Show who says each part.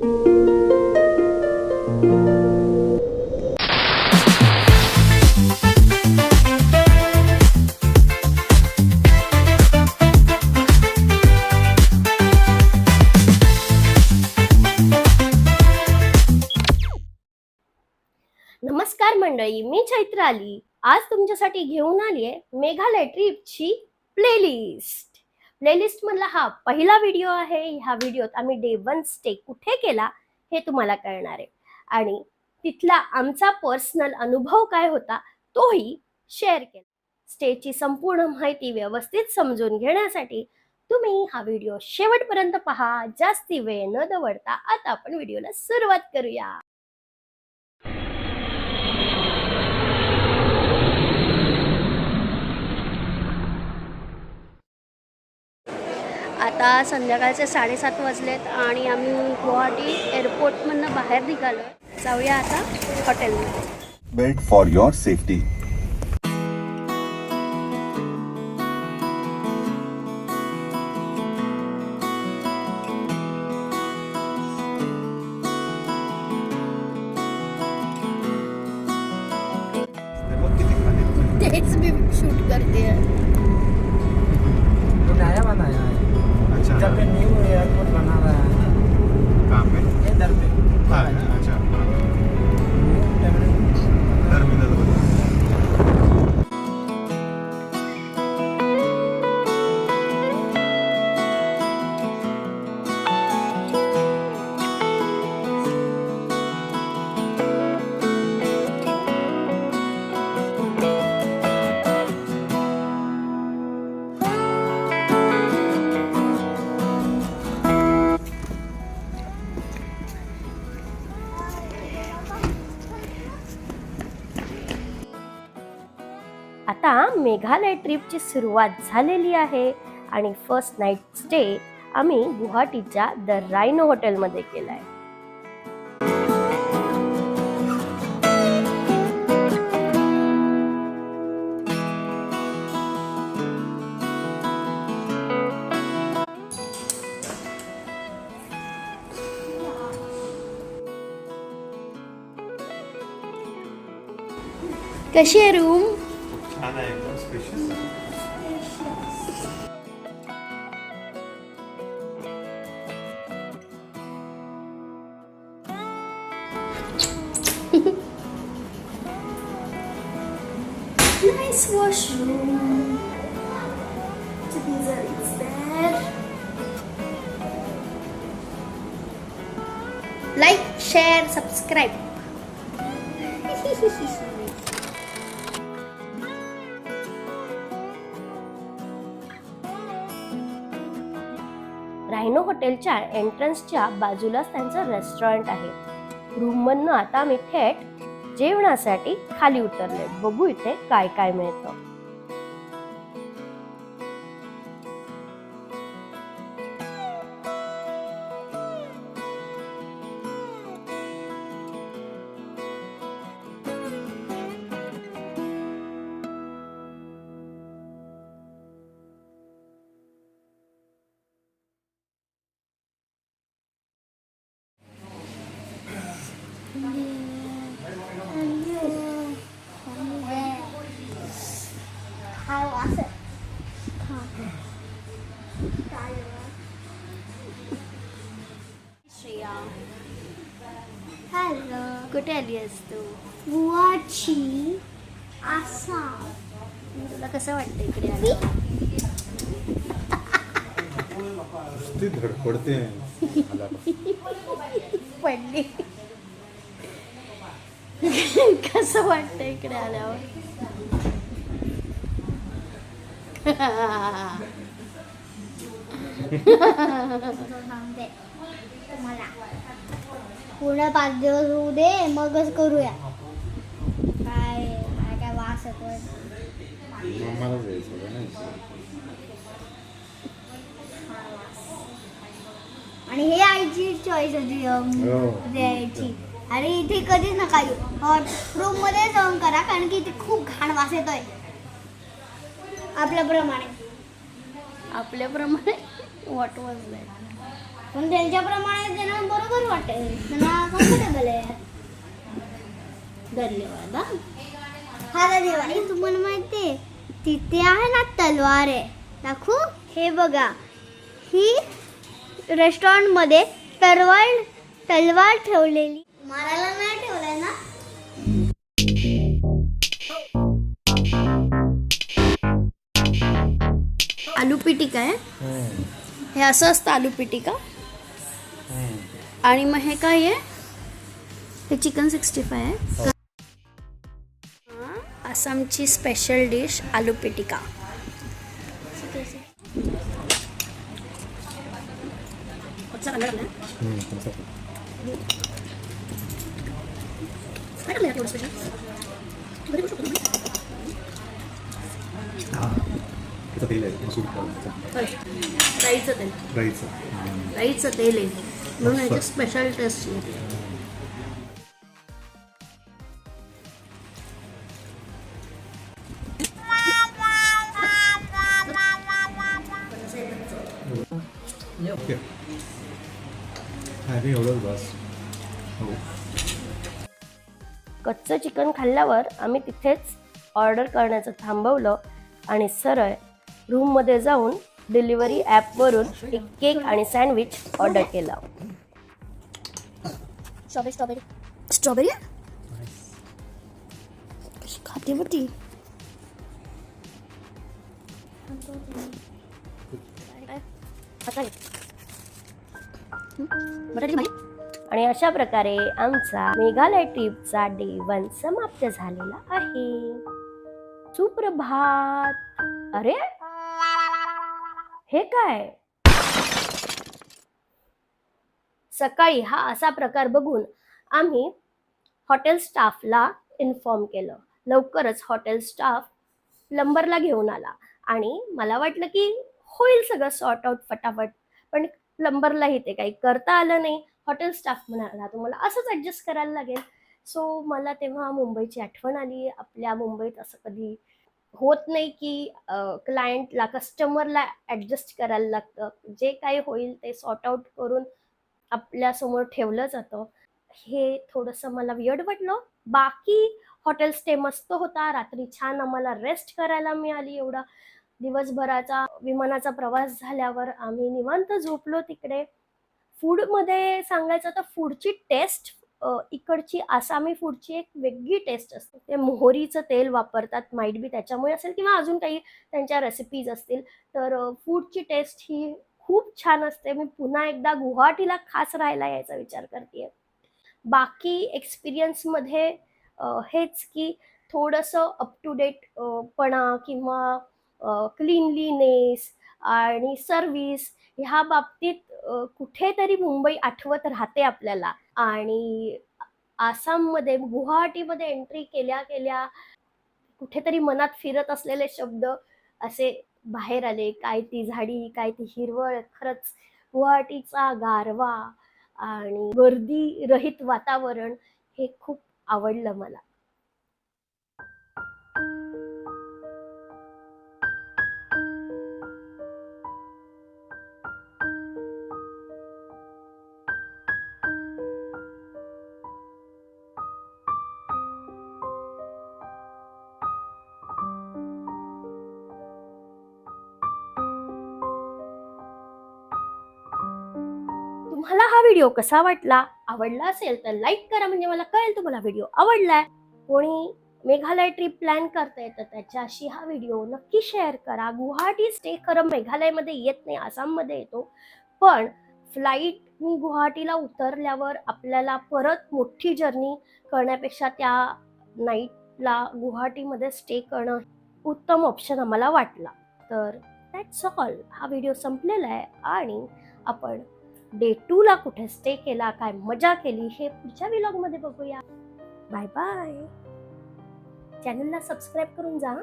Speaker 1: नमस्कार मंडळी, मी चैत्र आली. आज तुमच्यासाठी घेऊन आली आहे मेघालय ट्रिपची प्लेलिस्ट मधला हा पहिला व्हिडिओ आहे. ह्या व्हिडिओत आम्ही डे 1 स्टे कुठे केला हे तुम्हाला कळणार आहे आणि तिथला आमचा पर्सनल अनुभव काय होता तोही शेअर केला. स्टेची संपूर्ण माहिती व्यवस्थित समजून घेण्यासाठी तुम्ही हा व्हिडिओ शेवटपर्यंत पहा. जास्ती वेळ न दवडता आता आपण व्हिडिओला सुरुवात करूया. आता संध्याकाळचे 7:30 वाजलेत आणि आम्ही गुवाहाटी एअरपोर्टमधनं बाहेर निघालो. जाऊया आता हॉटेलमध्ये.
Speaker 2: Belt for your safety.
Speaker 1: तेच मी शूट करते.
Speaker 3: नया बनाया है।
Speaker 2: अच्छा।
Speaker 3: इधर पे न्यू एयरपोर्ट बना रहा है।
Speaker 2: कहाँ पे?
Speaker 3: इधर पे।
Speaker 2: हाँ, अच्छा।
Speaker 3: न्यू
Speaker 2: टर्मिनल बना।
Speaker 1: आता मेघालय ट्रिपची सुरुवात झालेली आहे आणि फर्स्ट नाईट स्टे आम्ही गुवाहाटीच्या द रायनो हॉटेलमध्ये केलाय. कशी आहे रूम?
Speaker 2: छान आहे, एकदम स्पेशियस आहे.
Speaker 1: Nice washroom. Geyser is there. Like, share, subscribe. रायनो हॉटेलच्या एंट्रन्सच्या बाजूलाच त्यांचं रेस्टॉरंट आहे. रूममधनं आता आम्ही थेट जेवणासाठी खाली उतरले. बघू इथे काय काय मिळतं. श्रेया,
Speaker 4: हॅलो
Speaker 1: कुठे आली आहेस तू?
Speaker 4: गुवाहाटी आसाम.
Speaker 1: तुला कसं वाटतं इकडे आल्यावर?
Speaker 2: ती धडपडते.
Speaker 1: पडली. कसं वाटतं इकडे आल्यावर?
Speaker 4: सांगते तुम्हाला पूर्ण 5 दिवस होऊ दे मगच करूया. काय काय काय वास येतोय.
Speaker 2: मलाच यायचं नाही.
Speaker 4: आणि हे आईची चॉईस होती द्यायची. आणि इथे कधीच नका येऊ. रूम मध्ये जाऊन करा कारण की इथे खूप घाण वास येतोय. आपल्याप्रमाणे
Speaker 1: आपल्याप्रमाणे व्हॉट वॉज दॅट?
Speaker 4: पण त्यांच्याप्रमाणे त्यांना बरोबर वाटेल, त्यांना कम्फर्टेबल आहे. धन्यवाद. हा धन्यवाद. तुम्हाला माहितीये तिथे आहे ना तलवार आहे, दाखवू? हे बघा, ही रेस्टॉरंटमध्ये तलवार ठेवलेली. मारायला नाही ठेवलंय ना.
Speaker 1: आलू पिटिका आहे. हे असं असतं आलू पिटिका. आणि मग हे काय आहे? हे चिकन 65 आहे. आसामची स्पेशल डिश आलू पिटिका.
Speaker 2: तेल आहे मसूर
Speaker 1: राईचं तेल, राईचं तेल आहे म्हणून याची स्पेशल टेस्ट येते.
Speaker 2: एवढंच बस.
Speaker 1: कच्चं चिकन खाल्ल्यावर आम्ही तिथेच ऑर्डर करण्याचं थांबवलं आणि सरळ रूममध्ये जाऊन डिलिव्हरी ॲपवरून एक केक आणि सँडविच ऑर्डर केला. स्ट्रॉबेरी स्ट्रॉबेरी कशी खाते होती. आणि अशा प्रकारे आमचा मेघालय ट्रिपचा डे 1 समाप्त झालेला आहे. सुप्रभात. अरे हे काय? सकाळी हा असा प्रकार बघून आम्ही हॉटेल स्टाफला इन्फॉर्म केलं. लवकरच हॉटेल स्टाफ प्लंबरला घेऊन आला आणि मला वाटलं की होईल सगळं सॉर्ट आउट फटाफट, पण प्लंबरलाही ते काही करता आलं नाही. हॉटेल स्टाफ म्हणाला तुम्हाला असंच ॲडजस्ट करायला लागेल. सो मला तेव्हा मुंबईची आठवण आली. आपल्या मुंबईत असं कधी होत नाही की क्लायंटला कस्टमरला ॲडजस्ट करायला लागतं. जे काही होईल ते सॉर्ट आउट करून आपल्यासमोर ठेवलं जातं. हे थोडंसं मला वियर्ड वाटलं. बाकी हॉटेल स्टे मस्त होता. रात्री छान आम्हाला रेस्ट करायला मिळाली. एवढा दिवसभराचा विमानाचा प्रवास झाल्यावर आम्ही निवांत झोपलो तिकडे. फूडमध्ये सांगायचं तर फूडची टेस्ट इकडची आसामी फूडची एक वेगळी टेस्ट असते. ते मोहरीचं तेल वापरतात, माईट बी त्याच्यामुळे असेल किंवा अजून काही त्यांच्या रेसिपीज असतील. तर फूडची टेस्ट ही खूप छान असते. मी पुन्हा एकदा गुवाहाटीला खास राहायला यायचा विचार करते. बाकी एक्सपिरियन्समध्ये हेच की थोडंसं अप टू डेट पणा किंवा क्लीनलीनेस आणि सर्विस ह्या बाबतीत कुठेतरी मुंबई आठवत राहते आपल्याला. आणि आसाममध्ये गुवाहाटीमध्ये एंट्री केल्या केल्या कुठेतरी मनात फिरत असलेले शब्द असे बाहेर आले. काय ती झाडी, काय ती हिरवळ. खरंच गुवाहाटीचा गारवा आणि गर्दी रहित वातावरण हे खूप आवडलं मला. तुम्हाला हा व्हिडिओ कसा वाटला? आवडला असेल तर लाईक करा, म्हणजे मला कळेल तुम्हाला व्हिडिओ आवडलाय. कोणी मेघालय ट्रिप प्लॅन करताय तर त्याच्याशी हा व्हिडिओ नक्की शेअर करा. गुवाहाटी स्टे खरं मेघालयमध्ये येत नाही, आसाममध्ये येतो. पण फ्लाईटनी गुवाहाटीला उतरल्यावर आपल्याला परत मोठी जर्नी करण्यापेक्षा त्या नाईटला गुवाहाटीमध्ये स्टे करणं उत्तम ऑप्शन आम्हाला वाटला. तर दॅट्स ऑल. हा व्हिडिओ संपलेला आहे आणि आपण डे 2 ला कुठे स्टे केला, काय मजा केली हे पुढच्या व्लॉगमध्ये बघूया. Bye bye. चॅनलला सबस्क्राईब करून जा.